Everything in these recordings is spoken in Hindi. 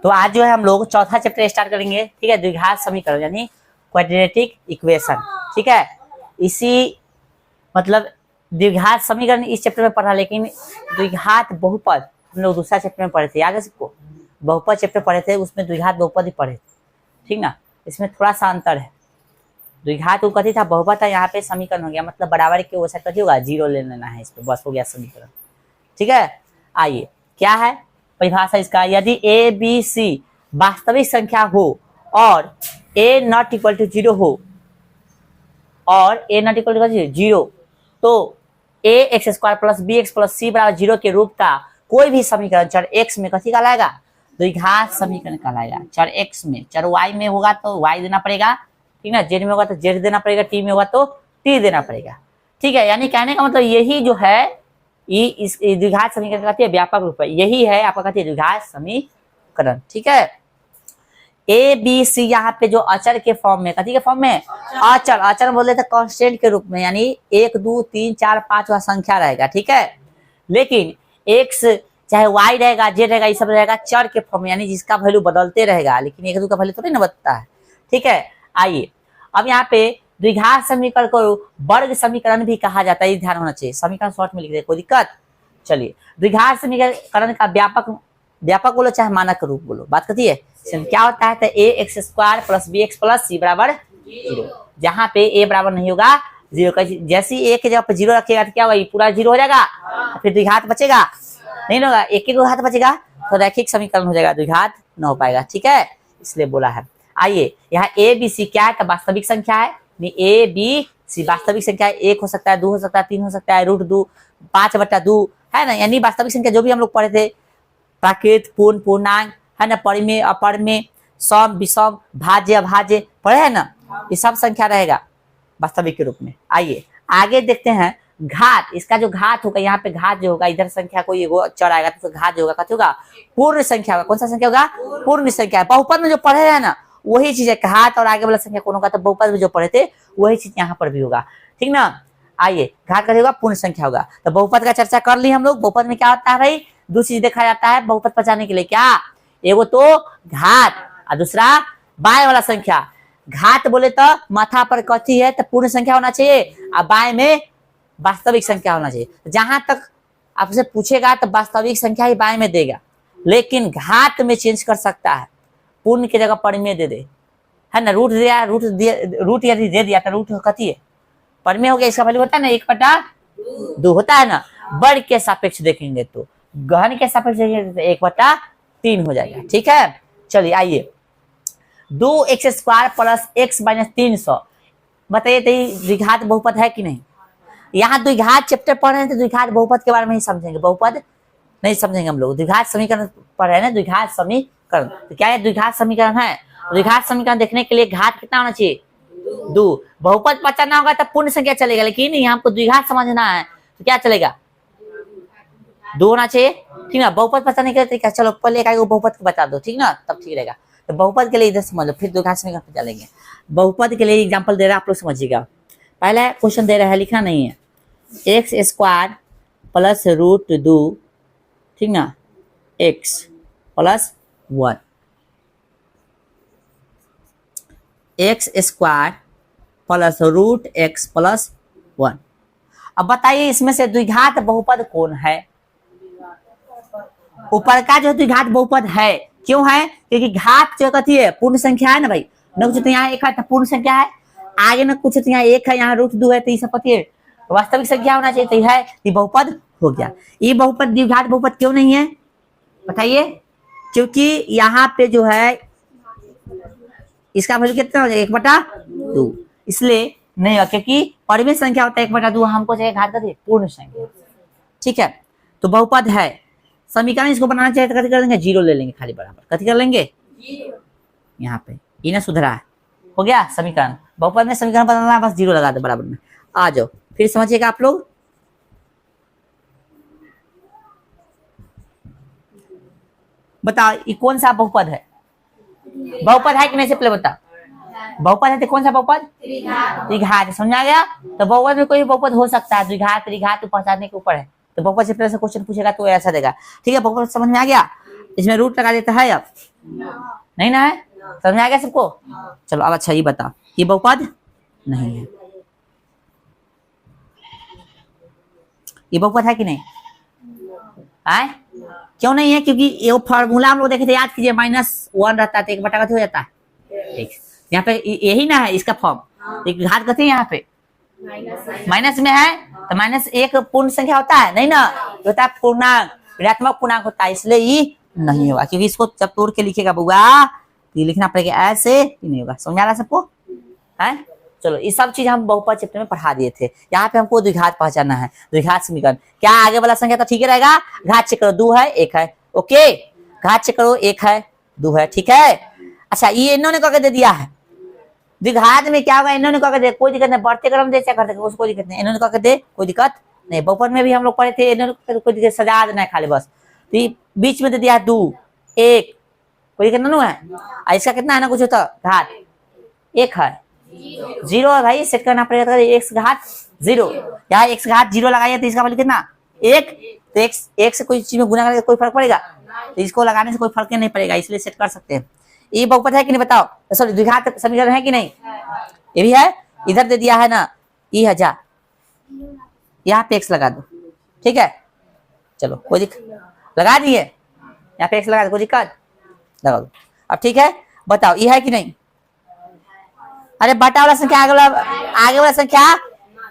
तो आज जो है हम लोग चौथा चैप्टर स्टार्ट करेंगे, ठीक है, द्विघात समीकरण यानी क्वाड्रेटिक इक्वेशन, ठीक है। इसी मतलब द्विघात समीकरण इस चैप्टर में पढ़ा, लेकिन द्विघात बहुपद हम लोग दूसरा चैप्टर में पढ़े थे, याद है सबको? बहुपद चैप्टर पढ़े थे, उसमें द्विघात बहुपद ही पढ़े थे, ठीक ना। इसमें थोड़ा सा अंतर है, द्विघात वो कथी था, बहुपद था, यहाँ पे समीकरण हो गया, मतलब बराबर के वो साइड कथी होगा, जीरो ले लेना है इस पे, बस हो गया समीकरण, ठीक है। आइए क्या है परिभाषा इसका, यदि ए बी सी वास्तविक संख्या हो और a not equal to zero हो, और a not equal to zero, तो a x square plus b x plus c बराबर जीरो के रूप का कोई भी समीकरण चर एक्स में कथी कहलाएगा, द्विघात समीकरण कहलाएगा। चर एक्स में, चर वाई में होगा तो वाई देना पड़ेगा, ठीक ना, जेड में होगा तो जेड देना पड़ेगा, टी में होगा तो टी देना पड़ेगा, ठीक है। यानी कहने का मतलब यही जो है, ये इस द्विघात समीकरण कहती है व्यापक रूप है, यही है आपका कहती है द्विघात समीकरण, ठीक है। ए बी सी यहाँ पे जो अचर के फॉर्म में, कथी के फॉर्म में, अचर, अचर बोले थे कांस्टेंट के रूप में, यानी 1 2 3 4 5 वाला संख्या रहेगा, ठीक है। लेकिन एक्स चाहे वाई रहेगा, जेड रहेगा, ये सब रहेगा चर के फॉर्म में, यानी जिसका वैल्यू बदलते रहेगा, लेकिन एक दो का वैल्यू थोड़ी ना बदलता है, ठीक है। आइए अब यहाँ पे द्विघात समीकरण को वर्ग समीकरण भी कहा जाता है, ये ध्यान होना चाहिए, समीकरण शॉर्ट में लिख दे, कोई दिक्कत। चलिए द्विघात समीकरण का व्यापक बोलो चाहे मानक रूप बोलो, बात करती है क्या होता है, तो a x square plus b x plus c बराबर जीरो, जहाँ पे ए बराबर नहीं होगा जीरो का, जैसे ए के जगह पे जीरो रखेगा तो क्या होगा, पूरा जीरो हो जाएगा, फिर द्विघात बचेगा नहीं होगा, एक एक घात बचेगा तो रैखिक समीकरण हो जाएगा, द्विघात न हो पाएगा, ठीक है, इसलिए बोला है। आइए यहाँ ए बी सी क्या है, तो वास्तविक संख्या है, ए बी सी वास्तविक संख्या है, 1 हो सकता है, 2 हो सकता है, 3 हो सकता है, √2 5/2 है ना, यानी वास्तविक संख्या जो भी हम लोग पढ़े थे, प्राकृत, पूर्ण, पूर्णांक है ना, परिमेय, अपरिमेय, सम, विषम, भाज्य, अभाज्य पढ़े है ना, ये सब संख्या रहेगा वास्तविक के रूप में। आइए आगे देखते हैं घात, इसका जो घात होगा, यहाँ पे घात जो होगा, इधर संख्या कोई एगो चर आएगा तो घात जो होगा कथी होगा, पूर्ण संख्या होगा। कौन सा संख्या होगा, पूर्ण संख्या। बहुपद में जो पढ़े है ना वही चीज है, घात और आगे वाला संख्या कौन होगा, तो बहुपद में जो पढ़े थे वही चीज यहाँ पर भी होगा, ठीक ना। आइए घात का होगा, पूर्ण संख्या होगा, तो बहुपद का चर्चा कर ली हम लोग। बहुपद में क्या होता है भाई, दो चीज देखा जाता है बहुपद पहचानने के लिए, क्या, एगो तो घात और दूसरा बाएं वाला संख्या। घात बोले तो माथा पर कथी है, तो पूर्ण संख्या होना चाहिए, और बाएं में वास्तविक संख्या होना चाहिए। जहां तक आपसे पूछेगा तो वास्तविक संख्या ही बाएं में देगा, लेकिन घात में चेंज कर सकता है, पूर्ण की जगह परिमेय दे दे, है ना, रूट दिया, रूट यदि दे दिया तो रूट कथी है, परिमेय हो गया, इसका वैल्यू होता है ना 1/2 होता है ना। वर्ग के सापेक्ष देखेंगे तो, गहन के सापेक्ष देखेंगे तो 1/3 हो जाएगा, ठीक है। चलिए आइए 2x² प्लस x माइनस 300, बताइए तो द्विघात बहुपद है कि नहीं। यहाँ द्विघात चैप्टर पढ़ रहे हैं तो द्विघात बहुपद के बारे में ही समझेंगे, बहुपद नहीं समझेंगे हम लोग। द्विघात समीकरण पढ़ रहे हैं ना, द्विघात समीकरण तो क्या है, द्विघात समीकरण है। द्विघात समीकरण देखने के लिए घात कितना होना चाहिए, 2। बहुपद पहचानना होगा तो पूर्ण संख्या चलेगा, लेकिन यहाँ हमको द्विघात समझना है तो क्या चलेगा, 2 होना चाहिए, ठीक ना। बहुपद पहचानने के लिए तरीका, चलो पहले एक बहुपद को बता दो, ठीक ना, तब ठीक रहेगा। तो बहुपद के लिए इधर समझ लो, फिर द्विघात समीकरण पे चलेंगे। बहुपद के लिए एग्जांपल दे रहा है, आप लोग समझिएगा। पहले क्वेश्चन दे रहा है, लिखना नहीं है, x² प्लस √2, ठीक ना, x plus 1, x² plus √x plus 1। अब बताइए इसमें से द्विघात बहुपद कौन है। ऊपर का जो द्विघात बहुपद है, क्यों है, क्योंकि घात जो कथी है, पूर्ण संख्या है ना भाई, न कुछ तो यहाँ 1 है तो पूर्ण संख्या है, आगे न कुछ तो यहाँ 1 है, यहाँ √2 है, तो ये सब कथी है, वास्तविक संख्या होना चाहिए, तो है ये बहुपद हो गया। ये बहुपद द्विघात बहुपद क्यों नहीं है बताइए, क्योंकि यहाँ पे जो है इसका वैल्यू कितना हो जाएगा, 1/2, इसलिए नहीं होगा, क्योंकि परिमेय संख्या होता है 1/2, हमको चाहिए घात कथी, पूर्ण संख्या, ठीक है। तो बहुपद है, समीकरण इसको बनाना चाहिए तो कथी कर देंगे, 0 ले लेंगे खाली बराबर, कथी कर लेंगे, यहाँ पे ये ना सुधरा है, हो गया समीकरण। बहुपद में समीकरण बनाना है, बस 0 लगा दो बराबर में। आ जाओ फिर समझिएगा आप लोग, बताओ ये कौन सा बहुपद है, बहुपद है कि नहीं से पहले बता, बहुपद है तो कौन सा बहुपद, द्विघात, समझा गया। तो बहुपद में कोई बहुपद हो सकता है, द्विघात त्रिघात पहचानने के ऊपर है, तो बहुपद से पहले से क्वेश्चन पूछेगा तो ऐसा देगा, ठीक है। बहुपद समझ में आ गया। इसमें रूट लगा देता है अब, नहीं ना है, समझ आ गया सबको। चलो अब अच्छा ये बताओ, ये बहुपद नहीं है, ये बहुपद है कि नहीं है? क्यों नहीं है? क्योंकि ये फॉर्मूला हम लोग देखे थे, याद कीजिए, -1 रहता है तो 1 बटा कथी हो जाता है, यहाँ पे यही ना है इसका फॉर्म, एक घात कथी यहाँ पे माइनस में है, तो -1 पूर्ण संख्या होता है नहीं ना, होता है पूर्णांक, ऋणात्मक पूर्णांक होता है, इसलिए ये नहीं होगा, क्योंकि इसको जब तोड़ के लिखेगा बुआ तो ये लिखना पड़ेगा ऐसे, ये नहीं होगा। समझ आ रहा सबको है? चलो ये सब चीज हम बहुपद चैप्टर में पढ़ा दिए थे। यहाँ पे हमको द्विघात पहचानना है, द्विघात समीकरण क्या, आगे वाला संख्या तो ठीक है रहेगा, घात चेक करो 2 है 1 है, ओके, घात चेक करो 1 है 2 है, ठीक है। अच्छा ये इन्होंने करके दे दिया है, द्विघात में क्या होगा, इन्होंने करके दे, कोई दिक्कत नहीं, बढ़ते क्रम दे करते उसको कोई दिक्कत नहीं, इन्होंने करके दे कोई दिक्कत नहीं, बहुपद में भी हम लोग पढ़े थे, इन्होंने कोई दिक्कत, सजा देना है खाली बस। तो बीच में दे दिया 2 1, कोई दिक्कत नहीं है। इसका कितना है ना, कुछ होता घात 1 है 0 है भाई, सेट करना पड़ेगा, x घात 0, यहाँ x घात 0 लगाइए तो इसका वैल्यू कितना 1, तो x से कोई चीज में गुना करके कोई फर्क पड़ेगा, तो इसको लगाने से कोई फर्क नहीं पड़ेगा, इसलिए सेट कर सकते हैं। ये बहुपद है कि नहीं बताओ, सॉरी द्विघात समीकरण है कि नहीं, ये भी है, इधर दे दिया है ना, ये है, जा यहाँ पे x लगा दो, ठीक है, चलो कोई दिक्कत, लगा दिए यहाँ पे x लगा दो, कोई दिक्कत लगा दो। अब ठीक है बताओ ये है कि नहीं, अरे बटा वाला संख्या आगे वाला संख्या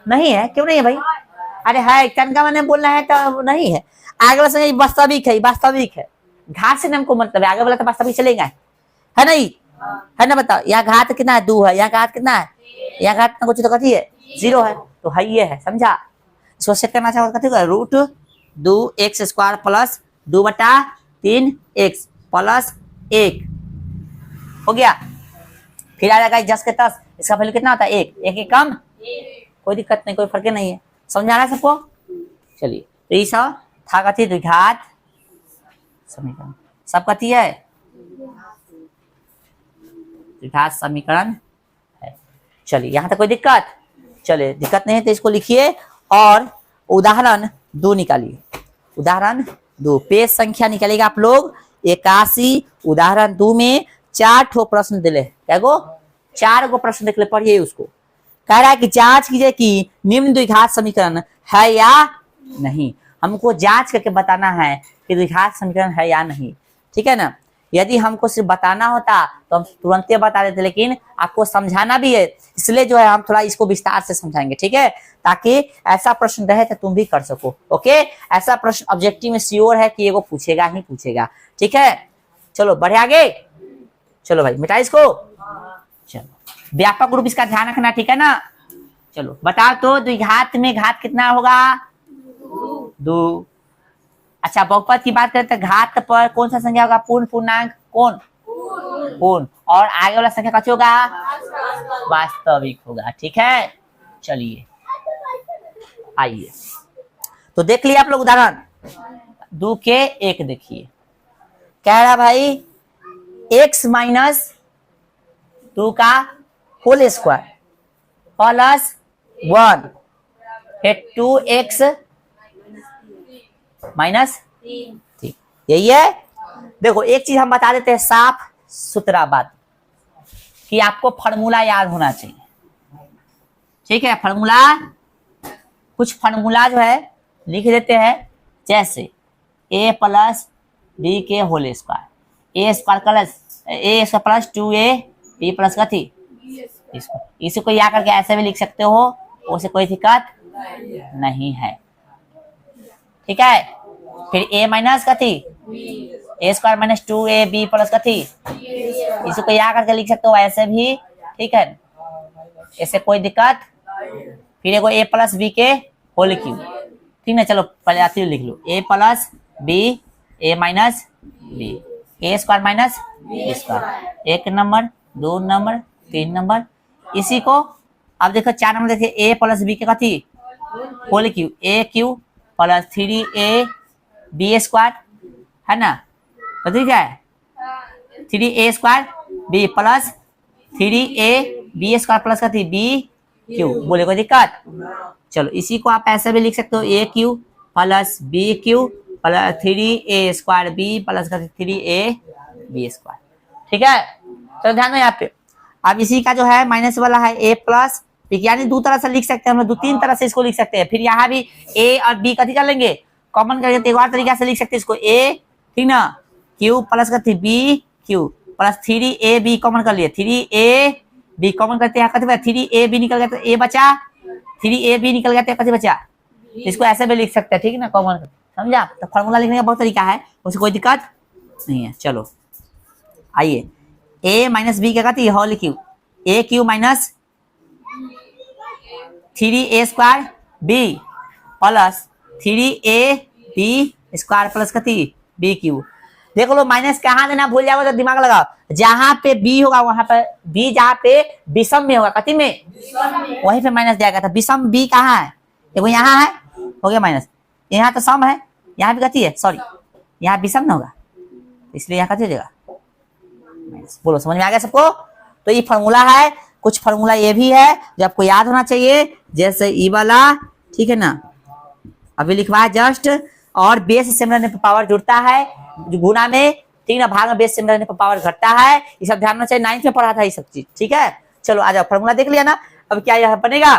नहीं है, क्यों नहीं है भाई, अरे है कन का मैंने बोलना है तो नहीं है, आगे वाला संख्या वास्तविक है, वास्तविक है, घात से हमको मतलब है, आगे वाला तो वास्तविक चलेगा, है नहीं, है ना, बताओ यहाँ घात कितना है 2 है, यहाँ घात कितना है, यहाँ घात ना कुछ तो कथी है 0 है, तो है ये है, समझा। इसको सेट करना चाहो कथी का, √2x² प्लस 2/3x प्लस 1 हो गया, फिर आ जाएगा 10 के 10, इसका वैल्यू कितना होता है 1, 1 के कम, कोई दिक्कत नहीं, कोई फर्क नहीं है, समझ आ रहा है सबको। चलिए तो ये सब था कथी, द्विघात समीकरण, सब कथी है द्विघात समीकरण है। चलिए यहाँ तक कोई दिक्कत, चलिए दिक्कत नहीं है तो इसको लिखिए और उदाहरण 2 निकालिए, उदाहरण 2 पेज संख्या निकालिएगा आप लोग 81, उदाहरण 2 में 4 ठो प्रश्न दिले, क्या गो 4 गो प्रश्न देख ले, पढ़िए उसको, कह रहा है कि जांच कीजिए कि निम्न द्विघात समीकरण है या नहीं, हमको जांच करके बताना है कि द्विघात समीकरण है या नहीं, ठीक है ना। यदि हमको सिर्फ बताना होता तो हम तुरंत बता देते, लेकिन आपको समझाना भी है, इसलिए जो है हम थोड़ा इसको विस्तार से समझाएंगे, ठीक है, ताकि ऐसा प्रश्न रहे तो तुम भी कर सको, ओके। ऐसा प्रश्न ऑब्जेक्टिव में श्योर है कि ये वो पूछेगा ही पूछेगा, ठीक है। चलो बढ़े आगे, चलो भाई मिटा इसको, चलो व्यापक रूप इसका ध्यान रखना, ठीक है ना। चलो बताओ तो द्विघात में घात कितना होगा 2। अच्छा बहुपद की बात करते हैं, घात पर कौन सा संख्या होगा, पूर्ण पूर्णांक, कौन पूर्ण, और आगे वाला संख्या कैसे होगा वास्तविक होगा, ठीक है। चलिए आइए तो देख लिया आप लोग उदाहरण 2 के 1 देखिए, कह रहा भाई x माइनस 2 का होल स्क्वायर प्लस 1 है 2x माइनस 3, यही है। देखो एक चीज हम बता देते हैं साफ सुथरा बात, कि आपको फॉर्मूला याद होना चाहिए, ठीक है। फॉर्मूला, कुछ फॉर्मूला जो है लिख देते हैं, जैसे a प्लस बी के होल स्क्वायर, ए स्क्वायर प्लस 2ab प्लस कथी, इसी को या करके ऐसे भी लिख सकते हो, उसे कोई दिक्कत नहीं है, ठीक है। फिर a माइनस कथी, a square minus 2ab plus कथी, इसी को या करके लिख सकते हो ऐसे भी, ठीक है, ऐसे कोई दिक्कत। फिर एगो a प्लस बी के होल क्यूब, ठीक है। चलो पहले आती लिख लो, a plus b a minus b, a square minus b square, 1 number 2 number 3 number, इसी को अब देखो 4 नंबर देखिए a प्लस बी के कथी whole cube, a cube plus 3ab square, है ना, कथी क्या है 3a square b plus 3ab square plus कथी b क्यूब, बोले कोई दिक्कत। चलो इसी को आप ऐसे भी लिख सकते हो, a cube plus b cube plus 3a² b plus 3ab²। ठीक है, तो ध्यान दो यहाँ पे। अब इसी का जो है माइनस वाला है a प्लस, यानी दो तरह से लिख सकते हैं हम लोग, दो तीन तरह से इसको लिख सकते हैं। फिर यहाँ भी a और b कथी कर लेंगे, कॉमन करके एक और तरीका से लिख सकते हैं इसको, a ठीक ना q प्लस करते b q plus 3ab common कर लिए, 3ab कॉमन करते हैं, कथी बचा 3ab निकल गया तो a बचा, 3ab निकल गया तो कथी बचा, इसको ऐसे भी लिख सकते हैं। ठीक है ना, कॉमन समझा। तो फॉर्मूला लिखने का बहुत तरीका है, उससे कोई दिक्कत नहीं है। चलो आइए, a माइनस बी क्या कहती है, whole cube, a cube minus 3a² b plus 3ab² plus कथी बी क्यू। देखो लो माइनस कहाँ देना भूल जाओगे तो दिमाग लगाओ, जहां पे b होगा वहां पर b, जहां पे विषम में होगा कथी में, वहीं पे माइनस दिया गया था। विषम b कहाँ है, देखो यहाँ है, हो गया माइनस, यहाँ तो सम है, यहाँ भी कथी है, सॉरी यहाँ विषम ना होगा, इसलिए यहाँ कथी हो जाएगा माइनस। बोलो समझ में आ गया सबको। तो ये फॉर्मूला है, कुछ फॉर्मूला ये भी है जो आपको याद होना चाहिए, जैसे ई वाला, ठीक है ना, अभी लिखवा है जस्ट, और बेस से मिलने पर पावर जुड़ता है गुना में, ठीक ना, भाग में बेस से मिलने पर पावर घटता है, ये सब ध्यान रखना चाहिए, 9th में पढ़ा था ये सब चीज। ठीक है, चलो आ जाओ, फॉर्मूला देख लिया ना। अब क्या यह बनेगा,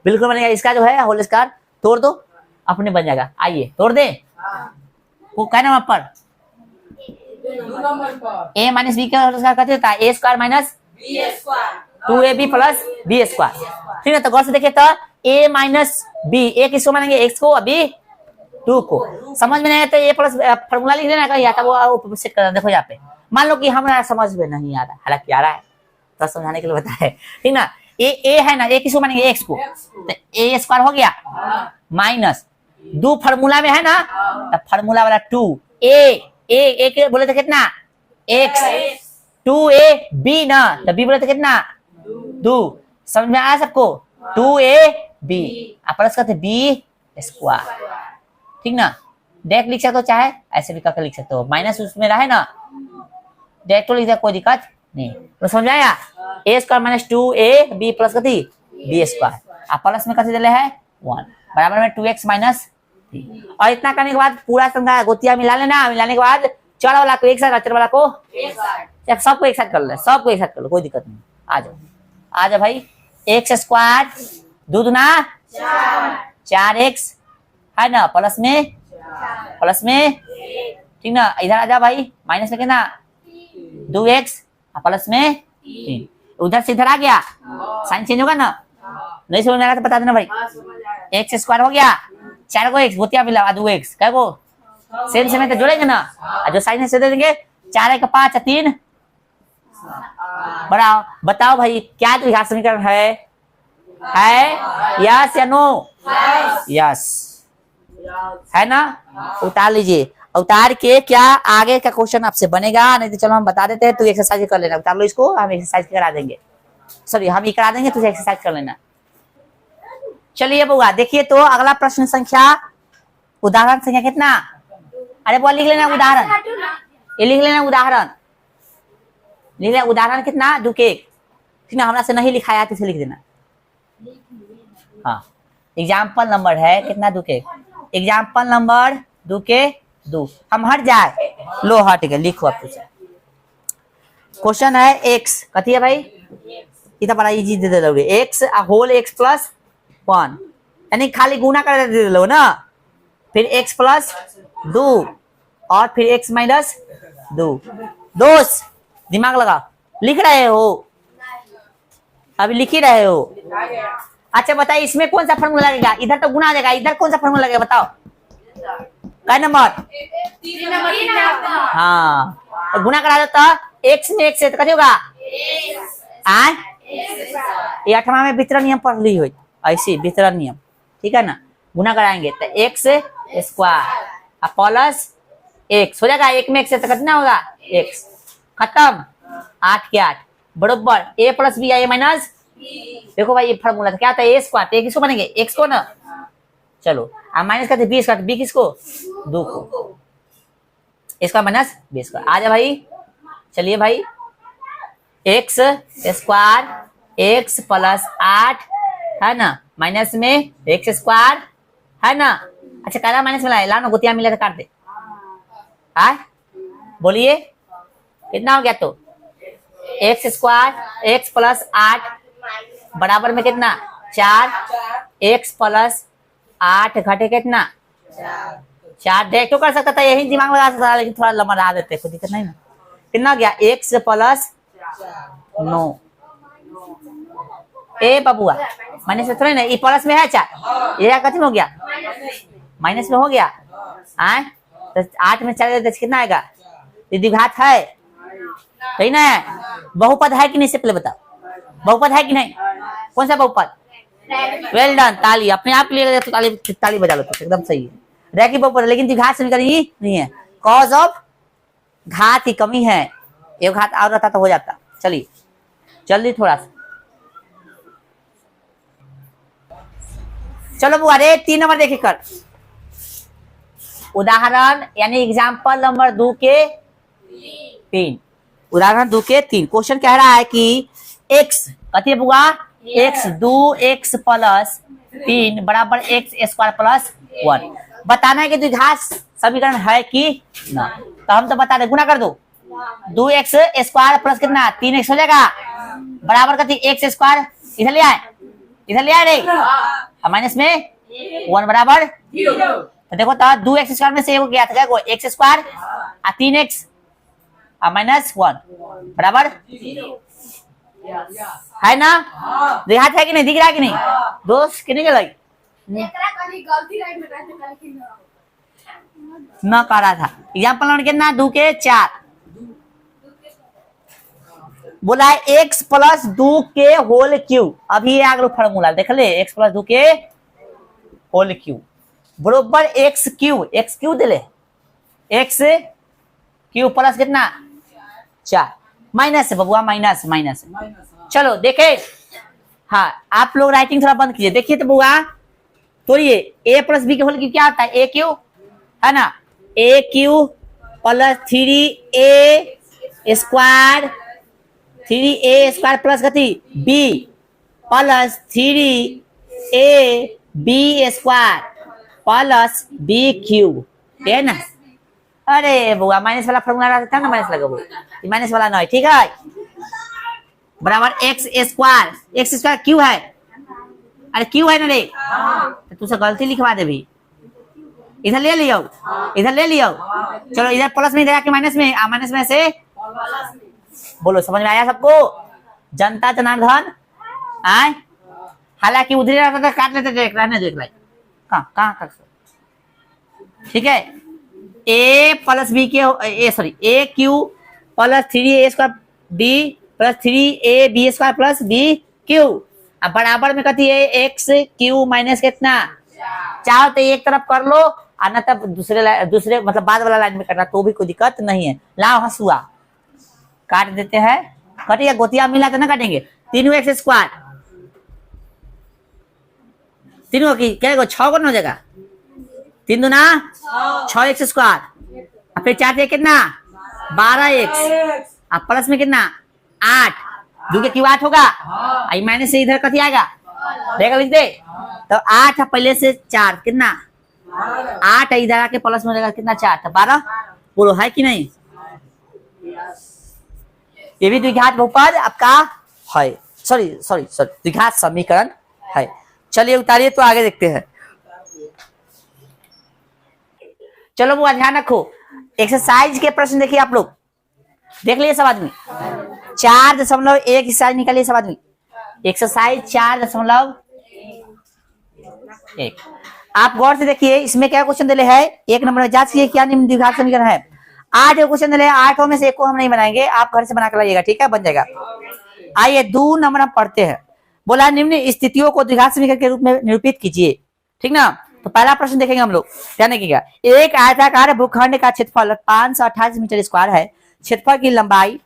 बिल्कुल बनेगा, इसका जो है होल स्क्वायर तोड़ दो, अपने बन जाएगा। आइए तोड़ दे, वो क्या नंबर पर, a माइनस बी का कहते होता है a² minus 2ab plus b²। ठीक है, तो गौर से देखिए तो a माइनस b, a किसको मानेंगे, x को, अभी 2 को। समझ में नहीं आया तो a प्लस फॉर्मूला लिख देना कहीं, या तो वो सेट कर, देखो यहाँ पे मान लो कि हमें समझ में नहीं आ रहा, हालांकि आ रहा है तो समझाने के लिए बताया है। ठीक ना, a है ना, a किसको मानेंगे, x को, तो a² हो गया माइनस 2 फार्मूला में है ना, तो फार्मूला वाला 2 a के बोले थे कितना x, 2ab ना, तो b बोले थे कितना 2। समझ में आया सबको, 2ab प्लस करते b²। ठीक ना, डायरेक्ट लिख सकते हो, चाहे ऐसे भी करके लिख सकते हो, माइनस उसमें रहे ना डायरेक्ट तो लिख दे, कोई दिक्कत नहीं। तो समझ आया, a² माइनस 2ab प्लस कथी b², प्लस में कथी दिले है 1 बराबर में 2x माइनस 3। और इतना करने के बाद पूरा संख्या गोतिया मिला लेना, मिलाने के बाद चौड़ा वाला को एक साथ, अचर वाला को सबको एक साथ कर ले, सबको एक साथ कर लो, कोई दिक्कत नहीं। आ जाओ आ जाओ भाई, x² 2 दूना 4x है ना, प्लस में ठीक ना, इधर आ जा भाई, माइनस में कितना 2x प्लस में 3, उधर से इधर आ गया, साइन चेंज होगा ना, नहीं समझ में आ रहा तो बता देना भाई। x² हो गया, 4 को x बोतिया मिला, 2x क्या को सेम सेम तो जोड़ेंगे ना, जो साइन से दे देंगे, 4 1 5 3 बढ़ाओ। बताओ भाई क्या द्विघात समीकरण है यस या नो, यस है ना, उतार लीजिए, उतार के क्या आगे का क्वेश्चन आपसे बनेगा, नहीं तो चलो हम बता देते हैं, तू एक्सरसाइज कर लेना, उतार लो इसको, हम एक्सरसाइज करा देंगे, सॉरी हम ये करा देंगे, तुझे एक्सरसाइज कर लेना। चलिए बुआ देखिए, तो अगला प्रश्न संख्या, उदाहरण संख्या कितना, अरे वो लिख लेना उदाहरण, ये लिख लेना उदाहरण, लिख लेना उदाहरण कितना 2 के 1, ठीक ना, हमरा से नहीं लिखाया तो इसे लिख देना। हाँ, एग्जाम्पल नंबर है कितना 2 के 1, एग्जाम्पल नंबर 2 के 2, हम हट जाए, लो हट गए, लिखो आप पूछे। क्वेश्चन है x कथी है भाई, इतना बड़ा इजी दे दे लो, x होल x प्लस 1, यानी खाली गुना कर दे लो ना, फिर x प्लस 2 और फिर x माइनस 2। दोस्त दिमाग लगा, लिख रहे हो, अभी लिख ही रहे हो। अच्छा बताइए इसमें कौन सा फॉर्मूला लगेगा, इधर तो गुना आ जाएगा, इधर कौन सा फॉर्मूला लगेगा बताओ, क्या नंबर 3 हाँ, तो गुना करा देता x में x से तो कैसे होगा ये 8वां में वितरण नियम पढ़ ली हुई, ऐसी वितरण नियम, ठीक है ना, गुना कराएंगे तो x² प्लस x हो जाएगा, 1 में x से तो कितना होगा x, खत्म 8 के 8 बरोबर a प्लस b या a माइनस, देखो भाई ये फॉर्मूला था क्या था, a² a किसको बनेंगे x को ना, चलो अब माइनस करते b² b किसको 2 को, इसका माइनस b², आ जा भाई, चलिए भाई x² x प्लस 8 है ना, माइनस में x² है ना, अच्छा काला माइनस में लाए, ला ना गोतिया मिला तो काट दे। हाँ बोलिए कितना हो गया? तो एक्स स्क्वायर एक्स प्लस 8 बराबर में कितना 4, एक्स प्लस 8 घटे कितना 4। देख तो कर सकता था, यही दिमाग में लगा सकता था, लेकिन थोड़ा लंबा लगा देते, कोई दिक्कत नहीं ना। कितना हो गया? X plus 9। ए बबुआ माइनस में थोड़ी ना, ये प्लस में है 4, ये खत्म हो गया माइनस में हो गया। आए तो 8 में 4 कितना आएगा? ये द्विघात है सही ना? है बहुपद है कि नहीं? से पहले बताओ, बहुपद है कि नहीं? कौन सा बहुपद? वेल डन, ताली अपने आप के लिए, तो ताली ताली बजा लो, तो एकदम सही है। रैखिक बहुपद, लेकिन द्विघात समीकरण ही नहीं है, कॉज ऑफ घात की कमी है। एक घात और रहता तो हो जाता। चलिए जल्दी थोड़ा सा, चलो बुआ रे 3 नंबर देखे कर। उदाहरण यानी एग्जाम्पल नंबर 2 के 3, उदाहरण 2 के 3। क्वेश्चन कह रहा है कि x कथी है बुआ? x 2x प्लस 3 बराबर एक्स स्क्वायर प्लस 1। बताना है कि द्विघात समीकरण है कि ना। तो हम तो बता दे, गुना कर दो, 2x स्क्वायर प्लस कितना 3x हो जाएगा बराबर कथी एक्स स्क्वायर। इधर ले आए, इधर ले आए रे, माइनस में 1 बराबर। तो देखो तो 2x स्क्वायर में से एक गया था एक्स स्क्वायर, 3x माइनस 1 बराबर है ना? देहात है कि नहीं? दिख रहा है कि नहीं दोस्त? कितने के लगी न कर रहा था। एग्जाम्पल नंबर कितना? 2 के 4। बोला है x प्लस 2 के होल क्यू। अभी ये आगे फॉर्मूला देख ले, x प्लस 2 के होल क्यू बरोबर एक्स क्यू दे ले, एक्स क्यू प्लस कितना 4 माइनस है बबुआ, माइनस माइनस। चलो देखे, हाँ आप लोग राइटिंग थोड़ा बंद कीजिए। देखिए तो बुआ तोड़िए, ए प्लस बी के होल क्यू क्या होता है? ए क्यू है ना, a cube plus 3a square, 3a square plus कथी b plus 3ab square plus b cube है ना। अरे बुआ माइनस वाला फॉर्मूला रहता है ना, माइनस लगा, माइनस वाला नहीं, ठीक है बराबर एक्स स्क्वायर क्यू है। अरे क्यू है ना रे, तो तुझसे गलती लिखवा दे भी, इधर ले लियो, इधर ले लियो। चलो इधर प्लस में जाके माइनस में, माइनस में से बोलो, समझ में आया सबको? जनता जनार्दन आए, हालांकि उधर रहता था काट लेते थे, रहने दो एक लाइन कहाँ ठीक है। ए प्लस बी के a sorry a cube plus 3a square b plus 3ab square plus b cube, अब बराबर में कथी है एक्स क्यू माइनस कितना 4। तो एक तरफ कर लो और ना तब दूसरे मतलब बाद वाला लाइन में करना, तो भी कोई दिक्कत नहीं है। लाओ हंसुआ काट देते हैं, कटिए गोतिया मिला तो ना काटेंगे। 3x स्क्वायर, तीनों की क्या 6 गुना हो जाएगा, 3 दूना 6x स्क्वायर, फिर 4 से कितना 12x, अब प्लस में कितना 8, 2 के क्यों 8 होगा, आई माइनस से इधर कथी आएगा देखा लिख दे। तो 8 पहले से 4 कितना 8 इधर आके प्लस में जाएगा कितना 4, तो 12 बोलो है कि नहीं? ये भी द्विघात बहुपद आपका है, सॉरी द्विघात समीकरण है। चलिए उतारिए तो आगे देखते हैं। चलो वो ध्यान रखो, एक्सरसाइज के प्रश्न देखिए आप लोग, देख लिए सब आदमी। 4.1 एक्सरसाइज निकालिए सब आदमी, एक्सरसाइज 4.1। आप गौर से देखिए इसमें क्या क्वेश्चन दिले है, 1 नंबर में जांच कीजिए क्या निम्न द्विघात समीकरण है। 8 क्वेश्चन दिले, 8 में से एक को हम नहीं बनाएंगे, आप घर से बना कर लाइएगा, ठीक है बन जाएगा। आइए 2 नंबर हम पढ़ते हैं। बोला निम्न स्थितियों को द्विघात समीकरण के रूप में निरूपित कीजिए, ठीक ना। तो पहला प्रश्न देखेंगे हम लोग, ध्यान रखिएगा। एक आयताकार भूखंड का क्षेत्रफल 528 मीटर स्क्वायर है, क्षेत्रफल की लंबाई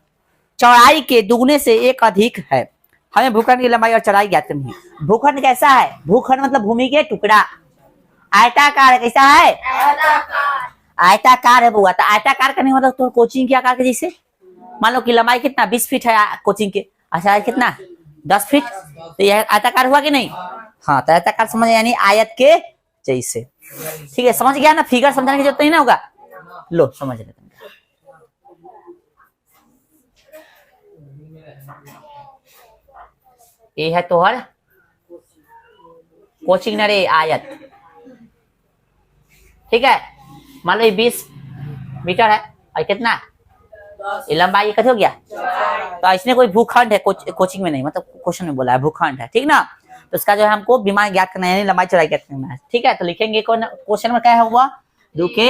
चौड़ाई के दुगने से 1 अधिक है। हमें भूखंड की लंबाई और चौड़ाई ज्ञात करनी है। भूखंड कैसा है? भूखंड मतलब भूमि के टुकड़ा, आयताकार कैसा है? आयताकार है बुआ। तो आयताकार करने मतलब तो कोचिंग के आकार के जैसे, मान लो कि लंबाई कितना 20 फीट है कोचिंग के, अच्छा कितना 10 फीट, तो यह आयताकार हुआ कि नहीं? हाँ तो आयताकार समझ यानी आयत के जैसे। ठीक है, समझ गया ना, फिगर समझाने की जरूरत नहीं ना होगा। लो समझ लेते हैं। ये है तोहर कोचिंग नरे आयत, ठीक है। मान लो ये 20 मीटर है और कितना ये लंबाई कत हो गया। तो इसने कोई भूखंड है, कोचिंग में नहीं, मतलब क्वेश्चन में बोला है भूखंड है, ठीक ना। तो उसका जो है हमको विमान ज्ञात करना है, लंबाई चौड़ाई ज्ञात करना है, ठीक है। तो लिखेंगे क्वेश्चन में क्या है हुआ 2 के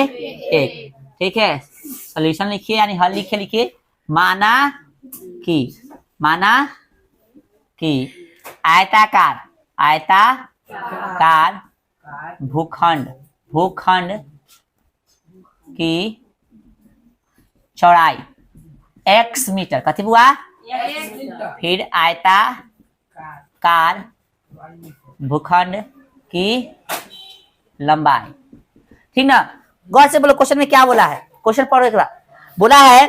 1, ठीक है। सोल्यूशन लिखिए यानी हल लिखिए माना कि आयताकार भूखंड की चौड़ाई x मीटर, कथी हुआ फिर आयताकार भूखंड की लंबाई, ठीक ना। गौर से बोलो क्वेश्चन में क्या बोला है, क्वेश्चन पढ़ो एक बार। बोला है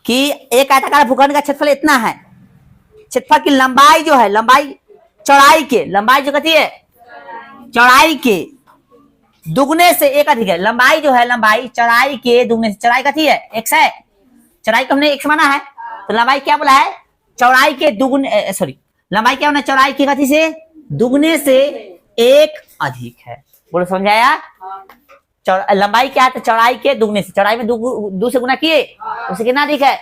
कि एक आयताकार भूखंड का क्षेत्रफल इतना है, क्षेत्रफल की लंबाई जो है, लंबाई जो कहती है चौड़ाई के दुगने से एक अधिक है। लंबाई जो है, लंबाई चौड़ाई के दुगने से, चौड़ाई कथी है x है, चौड़ाई को हमने x माना है, तो लंबाई क्या बोला है चौड़ाई के दुगने, सॉरी लंबाई क्या होना, चौड़ाई के कथी से दुगने से एक अधिक है। बोलो समझाया। लंबाई क्या है, तो चौड़ाई के दुगने से, चौड़ाई में दो से गुना किए उसे कितना अधिक है।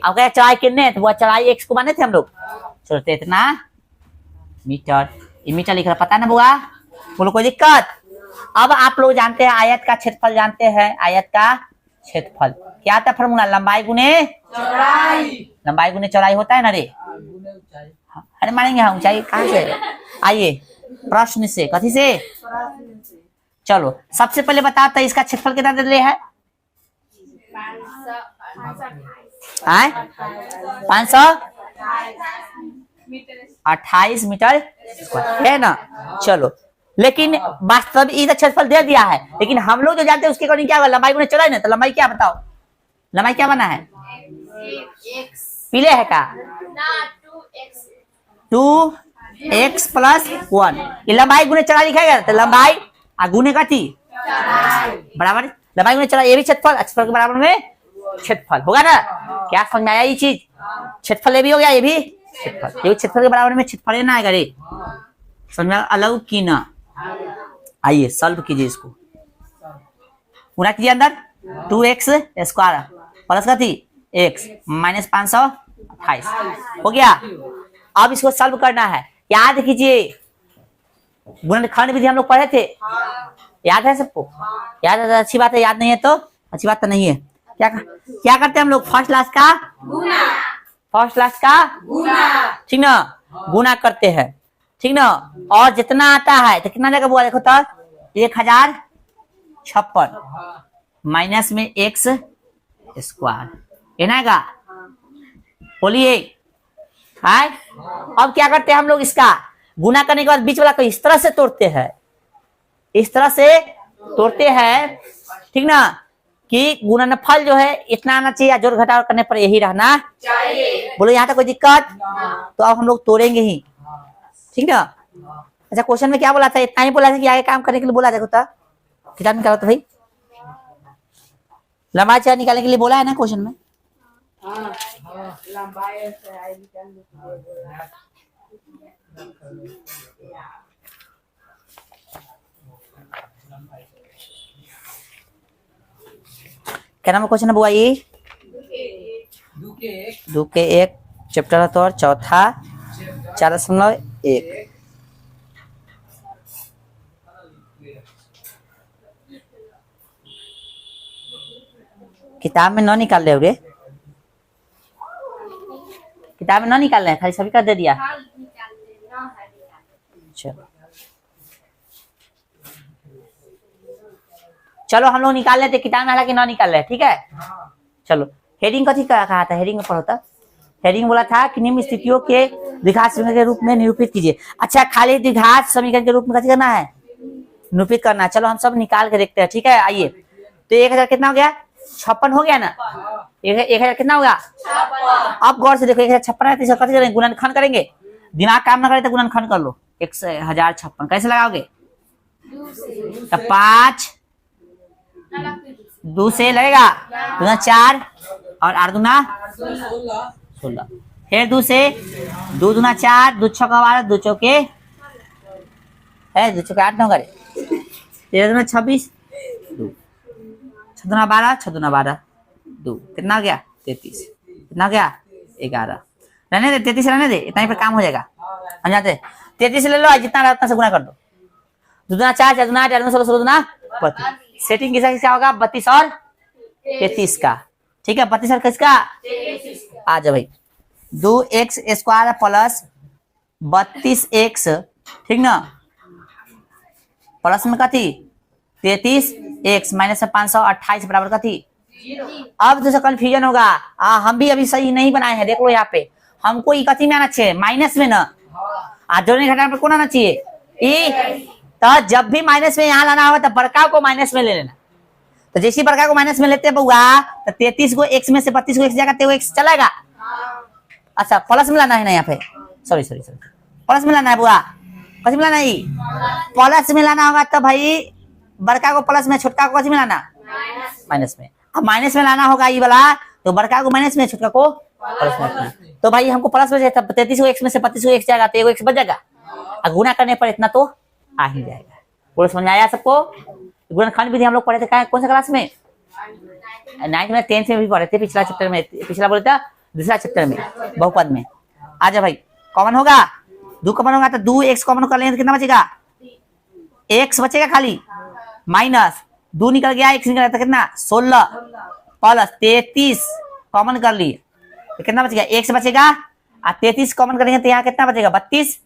अब क्या चौड़ाई कितने, तो वो चौड़ाई x को माने थे हम लोग, चलते इतना मीटर, ये मीटर लिख रहा पता ना बुआ, बोलो कोई दिक्कत। अब आप लोग जानते हैं आयत का क्षेत्रफल, जानते हैं आयत का क्षेत्रफल क्या था फॉर्मूला, लंबाई गुने चौड़ाई होता है ना रे। अरे मानेंगे हम ऊंचाई कहाँ से, आइए प्रश्न से, कथी से, चलो सबसे पहले बताओ तो इसका क्षेत्रफल कितना दे है 528 मीटर है ना। चलो लेकिन वास्तव इधर क्षेत्रफल दे दिया है, लेकिन हम लोग जो जानते हैं उसके अकॉर्डिंग क्या होगा, लंबाई गुने चौड़ाई ना। तो लंबाई क्या बताओ, लंबाई क्या बना है पीले है का 2x + 1, ये लंबाई गुने चौड़ाई लिखाएगा। तो लंबाई गुने का थी बराबर लंबाई गुने चौड़ाई, ये भी क्षेत्रफल के बराबर में क्षेत्रफल होगा ना। क्या समझ में आया ये चीज, क्षेत्रफल ये भी हो गया, ये भी क्षेत्रफल के बराबर में क्षेत्रफल ना आएगा रे, समझ में अलग की ना। आइए सॉल्व कीजिए इसको, पूरा कीजिए अंदर 2x² प्लस का थी x - 528 हो गया। अब इसको सॉल्व करना है, याद कीजिए गुणनखंड विधि हम लोग पढ़े थे, याद है सबको, याद है अच्छी बात है, याद नहीं है तो अच्छी बात तो नहीं है। क्या करते हैं हम लोग, फर्स्ट लास्ट का गुना, ठीक ना, गुना करते हैं, ठीक ना। और जितना आता है तो कितना जगह बुआ देखो तो 1056 माइनस में x² ना, बोलिए। अब क्या करते हैं हम लोग, इसका गुना करने के बाद बीच वाला को इस तरह से तोड़ते हैं, ठीक ना, कि गुणनफल जो है इतना आना चाहिए, जोड़ घटाव करने पर यही रहना चाहिए। बोलो यहाँ तक कोई दिक्कत, तो अब हम लोग तोड़ेंगे ही, ठीक ना। अच्छा क्वेश्चन में क्या बोला था, इतना ही बोला था कि आगे काम करने के लिए बोला, देखो तो किताब निकालो तो भाई, लंबाई चौड़ाई निकालने के लिए बोला है ना क्वेश्चन में। क्या नाम है क्वेश्चन है बुआ, ये 2 के 1 चैप्टर है तो और चौथा 4.1। किताब में न निकाल रहे हो रे, किताब में न निकाल रहे हैं, खाली सभी का दे दिया। चलो हम लोग निकाल लेते, किताब में हालांकि न निकाल रहे, ठीक है। चलो हेडिंग कथी कहा था, हेडिंग में पढ़ो था, हेडिंग बोला था कि निम्न स्थितियों के द्विघात समीकरण के रूप में निरूपित कीजिए। अच्छा खाली द्विघात समीकरण के रूप में कथी करना है, निरूपित करना है। चलो हम सब निकाल के देखते हैं, ठीक है। आइए तो 1000 कितना हो गया, 56 हो गया ना, 1000 कितना होगा। अब गौर से देखो 1056 है, तो कथी करेंगे, गुणनखंड करेंगे। दिमाग काम ना करे तो गुणनखंड कर लो, 1056 कैसे लगाओगे, तो 5 2 से लगेगा, 2 4 और 8 दूना 16, फिर 2 से 2 दूना 4, 2 छक्का 12, 2 चौके है, 2 चौके 8 9 करे, 13 दूना 26, 2 6 दूना 12, 6 दूना 12, 2 कितना हो गया 33, कितना हो गया 11, रहने दे 33 रहने दे, इतना ही पर काम हो जाएगा। हम जाते 33 ले लो, जितना रहा उतना से गुना कर दो, 2 दूना 4, 4 दूना 8, 8 दूना 16, 16 दूना 32। सेटिंग किसका किसका होगा 32 और 33 का, ठीक है 32 और किसका, आ जाओ भाई 2x स्क्वायर प्लस 32x, ठीक ना, प्लस में कथी 33x माइनस 528 बराबर कथी। अब तो कंफ्यूजन होगा, हम भी अभी सही नहीं बनाए हैं, देख लो यहाँ पे हमको ई कथी में आना चाहिए, माइनस में ना, जोड़ने घटाने पर कौन आना चाहिए ई। तो जब भी माइनस में यहाँ लाना होगा तो बड़का को माइनस में ले लेना, तो जैसे बड़का को माइनस में लेते बउआ तो 33 को x में से 32 को x जाएगा तो x चलेगा। अच्छा प्लस में लाना है ना, यहाँ पे सॉरी प्लस में लाना है बुआ, कथी में लाना है, प्लस में लाना होगा तो भाई बड़का को प्लस में, छोटका को कथी में लाना माइनस में। अब माइनस में लाना होगा ये वाला, तो बड़का को माइनस में, छोटका को प्लस में। तो भाई हमको प्लस में 33 को x में से 32 को x जाएगा तो एगो x बच जाएगा, और गुना करने पर इतना तो आ ही जाएगा। पूरा समझ आया सबको। गुणनखंड विधि हम लोग पढ़े थे कौन सा क्लास में, 9th में 10th में भी पढ़े थे, पिछला चैप्टर में, पिछला बोले था दूसरा चैप्टर में बहुपद में। आ जा भाई कॉमन होगा, 2 कॉमन होगा तो 2x कॉमन कर लेंगे तो कितना बचेगा, x बचेगा खाली, माइनस 2 निकल गया, x निकल गया तो कितना 16 प्लस 33 कॉमन कर लिए तो कितना बचेगा, x बचेगा, और 33 कॉमन करेंगे तो यहाँ कितना बचेगा 32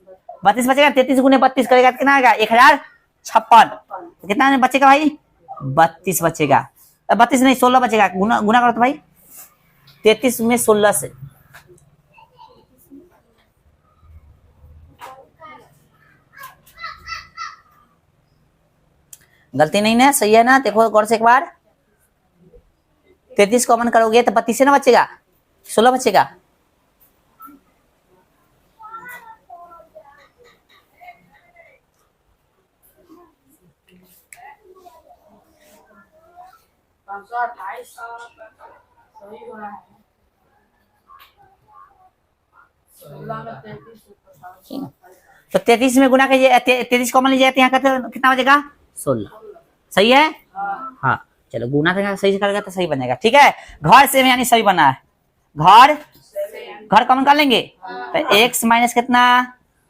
बचेगा, 33 गुने 32 करेगा तो कितना आएगा 1056, तो कितना बचेगा भाई 32 बचेगा, 32 नहीं 16 बचेगा, गुना करो तो भाई 33 में 16 से, गलती नहीं ना, सही है ना, देखो गौर से एक बार, 33 कॉमन करोगे तो 32 से ना बचेगा, 16 बचेगा। तो 33 में गुना कीजिए, 33 कॉमन लीजिए तो यहाँ कितना बचेगा 16, सही है। हाँ चलो गुना करेंगे सही से करेगा तो सही बनेगा, ठीक है। घर से यानी सही बना है, घर कॉमन कर लेंगे तो x माइनस कितना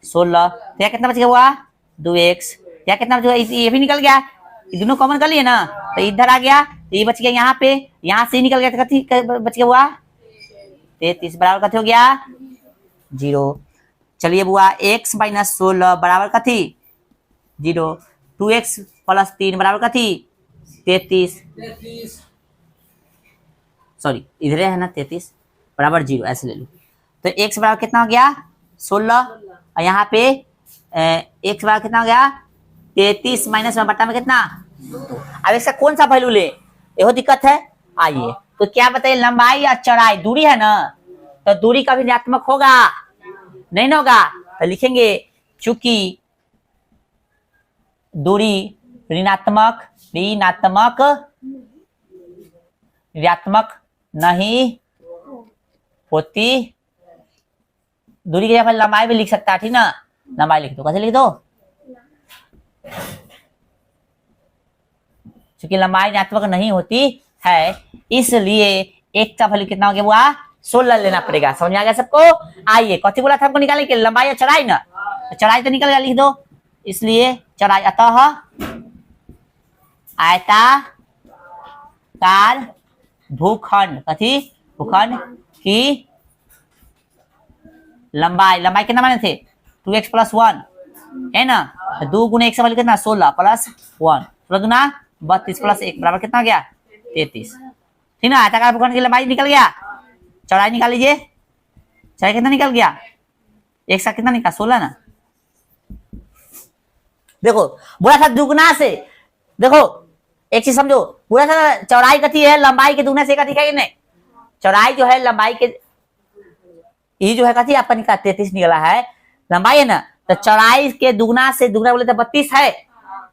16, तो यहाँ कितना बचेगा हुआ 2x, यहाँ कितना बचेगा, ये भी निकल गया, ये दोनों कॉमन कर लिए ना तो इधर आ गया, तो ये बच गया यहाँ पे, यहाँ से निकल गया तो कथी बच गया हुआ 33 बराबर कथी हो गया 0। चलिए बुआ x माइनस 16 बराबर कथी 0, 2x प्लस 3 बराबर कथी 33, सॉरी इधर है ना 33 बराबर 0 ऐसे ले लो, तो x बराबर कितना हो गया 16, और यहाँ पे x बराबर कितना हो गया 33 माइनस में बटा में कितना 2। अब इसका कौन सा वैल्यू ले, यही दिक्कत है। आइए तो क्या बताइए, लंबाई और चौड़ाई दूरी है ना, तो दूरी का भी ऋणात्मक होगा नहीं ना होगा, तो लिखेंगे चूंकि दूरी ऋणात्मक नहीं होती, दूरी के जगह लंबाई भी लिख सकता है, ठीक ना, लंबाई लिख दो, कैसे लिख दो, क्योंकि लंबाई ऋणात्मक नहीं होती है इसलिए एक का वैल्यू कितना हो गया हुआ 16 लेना पड़ेगा। समझ में आ गया सबको। आइए कथी बोला था हमको निकालने के, लंबाई और चौड़ाई ना, चौड़ाई तो निकल गया, लिख दो, इसलिए चौड़ाई अतः आयताकार भूखंड, कथी भूखंड की लंबाई कितना माने थे 2x प्लस 1 है ना, 2 गुने 1 से वैल्यू कितना 16 प्लस 1, 16 गुना 32 प्लस 1 बराबर कितना हो गया 33, ठीक ना। आयताकार भूखंड की लंबाई निकल गया, चौड़ाई निकाल लीजिए, चौड़ाई कितना निकल गया, एक साथ कितना निकला 16 ना। देखो बोला था दुगुना से, देखो एक चीज समझो, बोला था चौड़ाई कथी है लंबाई के दुगुना से कथी है, नहीं चौड़ाई जो है लंबाई के, ये जो है कथी आपका निकला 33 निकला है, लंबाई है ना, तो चौड़ाई के दुगुना से दुगुना बोले तो 32 है,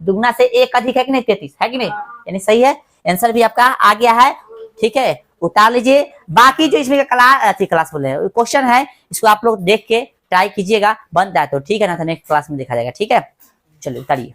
दुगना से एक अधिक है कि नहीं 33 है कि नहीं, यानी सही है, आंसर भी आपका आ गया है। ठीक है, उतार लीजिए। बाकी जो इसमें क्लास बोले क्वेश्चन है, इसको आप लोग देख के ट्राई कीजिएगा, बनता है तो ठीक है ना, तो नेक्स्ट क्लास में देखा जाएगा। ठीक है, चलिए उतारिए।